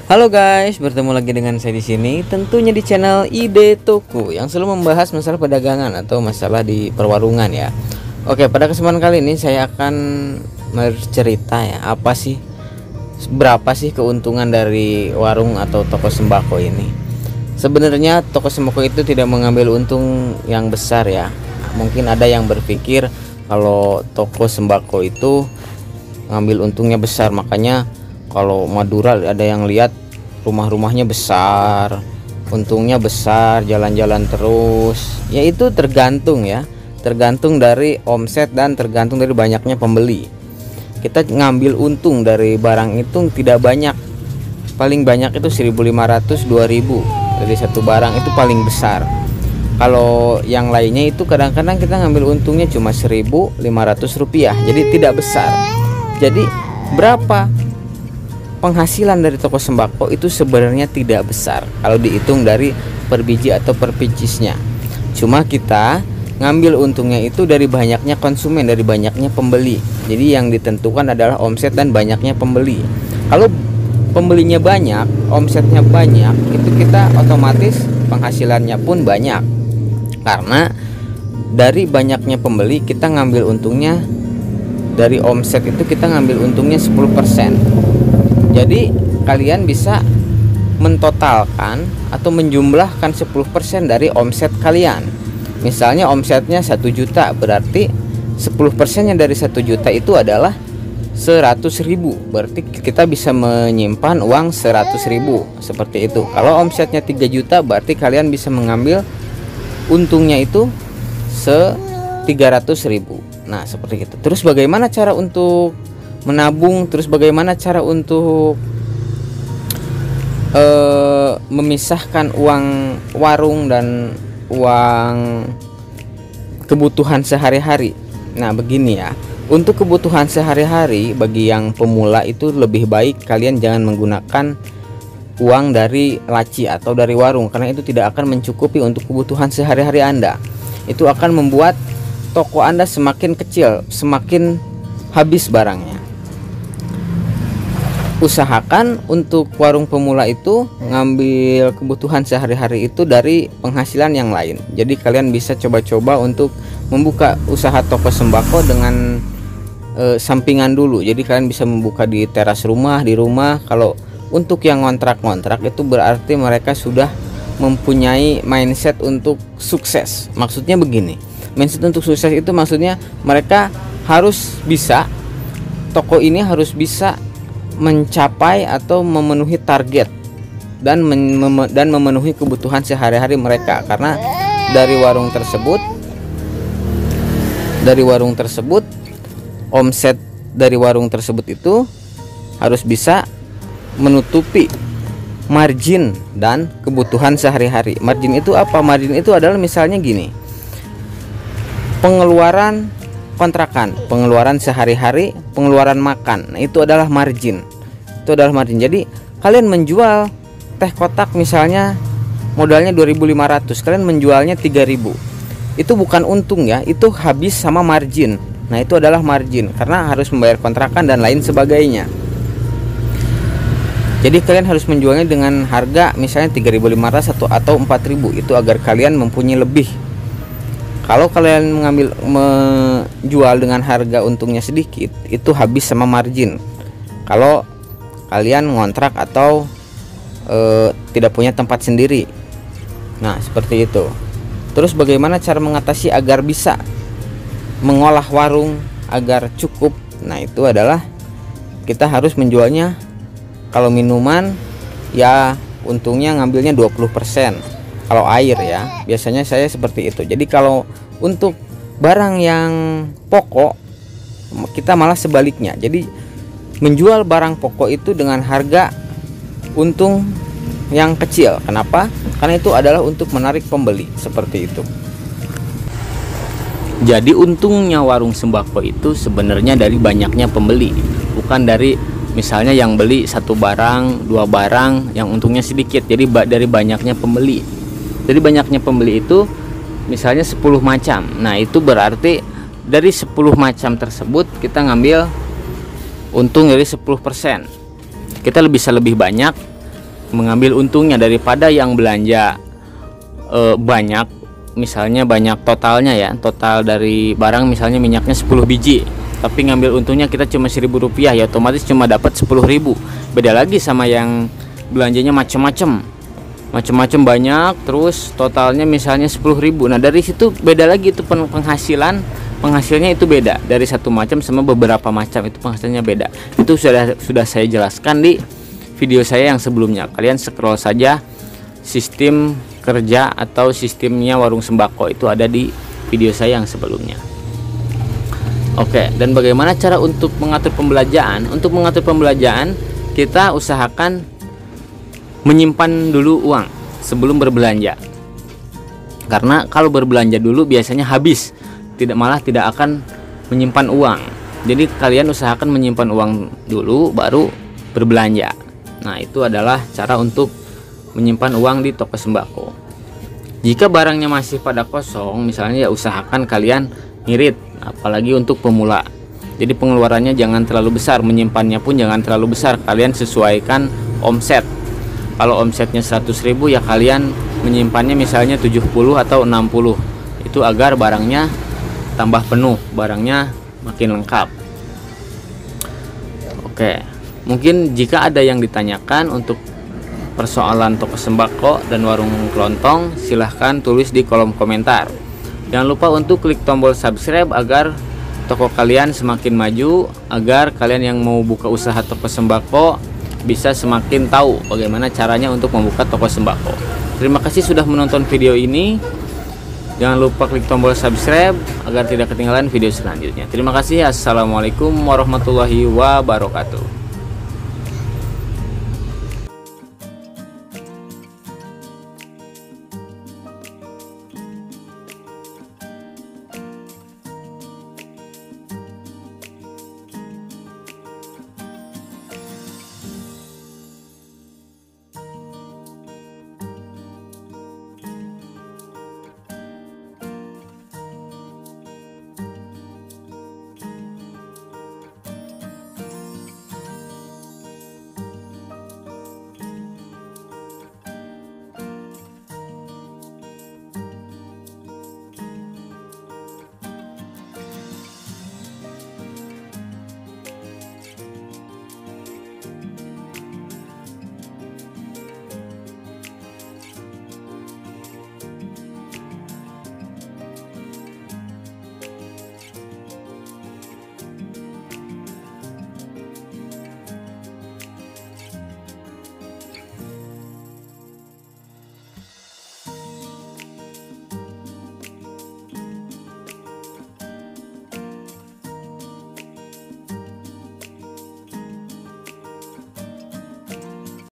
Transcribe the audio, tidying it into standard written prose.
Halo guys, bertemu lagi dengan saya di sini, tentunya di channel Ide Toko yang selalu membahas masalah perdagangan atau masalah di perwarungan ya. Oke, pada kesempatan kali ini saya akan bercerita ya, berapa sih keuntungan dari warung atau toko sembako ini. Sebenarnya toko sembako itu tidak mengambil untung yang besar ya. Mungkin ada yang berpikir kalau toko sembako itu ngambil untungnya besar, makanya kalau Madura ada yang lihat rumah-rumahnya besar, untungnya besar, jalan-jalan terus. Ya itu tergantung ya, tergantung dari omset dan tergantung dari banyaknya pembeli. Kita ngambil untung dari barang itu tidak banyak, paling banyak itu 1.500 2.000 dari satu barang, itu paling besar. Kalau yang lainnya itu kadang-kadang kita ngambil untungnya cuma 1.500 rupiah, jadi tidak besar. Jadi berapa penghasilan dari toko sembako itu sebenarnya tidak besar kalau dihitung dari per biji atau per picisnya. Cuma kita ngambil untungnya itu dari banyaknya konsumen, dari banyaknya pembeli. Jadi yang ditentukan adalah omset dan banyaknya pembeli. Kalau pembelinya banyak, omsetnya banyak, itu kita otomatis penghasilannya pun banyak. Karena dari banyaknya pembeli kita ngambil untungnya, dari omset itu kita ngambil untungnya 10%. Jadi kalian bisa mentotalkan atau menjumlahkan 10% dari omset kalian. Misalnya omsetnya 1 juta, berarti 10%-nya dari 1 juta itu adalah 100.000. Berarti kita bisa menyimpan uang 100.000 seperti itu. Kalau omsetnya 3 juta, berarti kalian bisa mengambil untungnya itu 300.000. Nah seperti itu. Terus bagaimana cara untuk menabung, terus bagaimana cara untuk memisahkan uang warung dan uang kebutuhan sehari-hari. Nah begini ya, untuk kebutuhan sehari-hari bagi yang pemula itu lebih baik kalian jangan menggunakan uang dari laci atau dari warung, karena itu tidak akan mencukupi untuk kebutuhan sehari-hari Anda. Itu akan membuat toko Anda semakin kecil, semakin habis barangnya. Usahakan untuk warung pemula itu ngambil kebutuhan sehari-hari itu dari penghasilan yang lain. Jadi kalian bisa coba-coba untuk membuka usaha toko sembako dengan sampingan dulu. Jadi kalian bisa membuka di teras rumah, di rumah. Kalau untuk yang ngontrak-ngontrak itu berarti mereka sudah mempunyai mindset untuk sukses. Maksudnya begini, mindset untuk sukses itu maksudnya mereka harus bisa, toko ini harus bisa mencapai atau memenuhi target dan memenuhi kebutuhan sehari-hari mereka. Karena dari warung tersebut omset dari warung tersebut itu harus bisa menutupi margin dan kebutuhan sehari-hari. Margin itu apa? Margin itu adalah misalnya gini, pengeluaran kontrakan, pengeluaran sehari-hari, pengeluaran makan. Nah, itu adalah margin. Itu adalah margin. Jadi kalian menjual teh kotak misalnya modalnya 2.500, kalian menjualnya 3.000. Itu bukan untung ya, itu habis sama margin. Nah, itu adalah margin karena harus membayar kontrakan dan lain sebagainya. Jadi kalian harus menjualnya dengan harga misalnya 3.500 atau 4.000, itu agar kalian mempunyai lebih. Kalau kalian menjual dengan harga untungnya sedikit, itu habis sama margin. Kalau kalian ngontrak atau tidak punya tempat sendiri. Nah seperti itu. Terus bagaimana cara mengatasi agar bisa mengolah warung agar cukup? Nah itu adalah kita harus menjualnya, kalau minuman ya untungnya ngambilnya 20%. Kalau air ya, biasanya saya seperti itu. Jadi kalau untuk barang yang pokok, kita malah sebaliknya. Jadi menjual barang pokok itu dengan harga untung yang kecil. Kenapa? Karena itu adalah untuk menarik pembeli, seperti itu. Jadi untungnya warung sembako itu sebenarnya dari banyaknya pembeli, bukan dari misalnya yang beli satu barang, dua barang yang untungnya sedikit. Jadi dari banyaknya pembeli. Jadi banyaknya pembeli itu misalnya 10 macam. Nah itu berarti dari 10 macam tersebut kita ngambil untung dari 10%. Kita bisa lebih banyak mengambil untungnya daripada yang belanja banyak, misalnya banyak totalnya ya, total dari barang misalnya minyaknya 10 biji, tapi ngambil untungnya kita cuma 1.000 rupiah, ya otomatis cuma dapat 10.000. Beda lagi sama yang belanjanya macam-macam banyak, terus totalnya misalnya 10.000. Nah dari situ beda lagi itu penghasilnya itu beda, dari satu macam sama beberapa macam itu penghasilannya beda. Itu sudah saya jelaskan di video saya yang sebelumnya. Kalian scroll saja, sistem kerja atau sistemnya warung sembako itu ada di video saya yang sebelumnya. Oke, dan bagaimana cara untuk mengatur pembelanjaan? Untuk mengatur pembelanjaan, kita usahakan menyimpan dulu uang sebelum berbelanja. Karena kalau berbelanja dulu biasanya habis, tidak akan menyimpan uang. Jadi kalian usahakan menyimpan uang dulu baru berbelanja. Nah, itu adalah cara untuk menyimpan uang di toko sembako. Jika barangnya masih pada kosong, misalnya, ya usahakan kalian ngirit, apalagi untuk pemula. Jadi pengeluarannya jangan terlalu besar, menyimpannya pun jangan terlalu besar. Kalian sesuaikan omset. Kalau omsetnya 100.000, ya kalian menyimpannya misalnya 70 atau 60. Itu agar barangnya tambah penuh, barangnya makin lengkap. Oke, mungkin jika ada yang ditanyakan untuk persoalan toko sembako dan warung kelontong, silahkan tulis di kolom komentar. Jangan lupa untuk klik tombol subscribe agar toko kalian semakin maju, agar kalian yang mau buka usaha toko sembako bisa semakin tahu bagaimana caranya untuk membuka toko sembako. Terima kasih sudah menonton video ini. Jangan lupa klik tombol subscribe agar tidak ketinggalan video selanjutnya. Terima kasih. Assalamualaikum warahmatullahi wabarakatuh.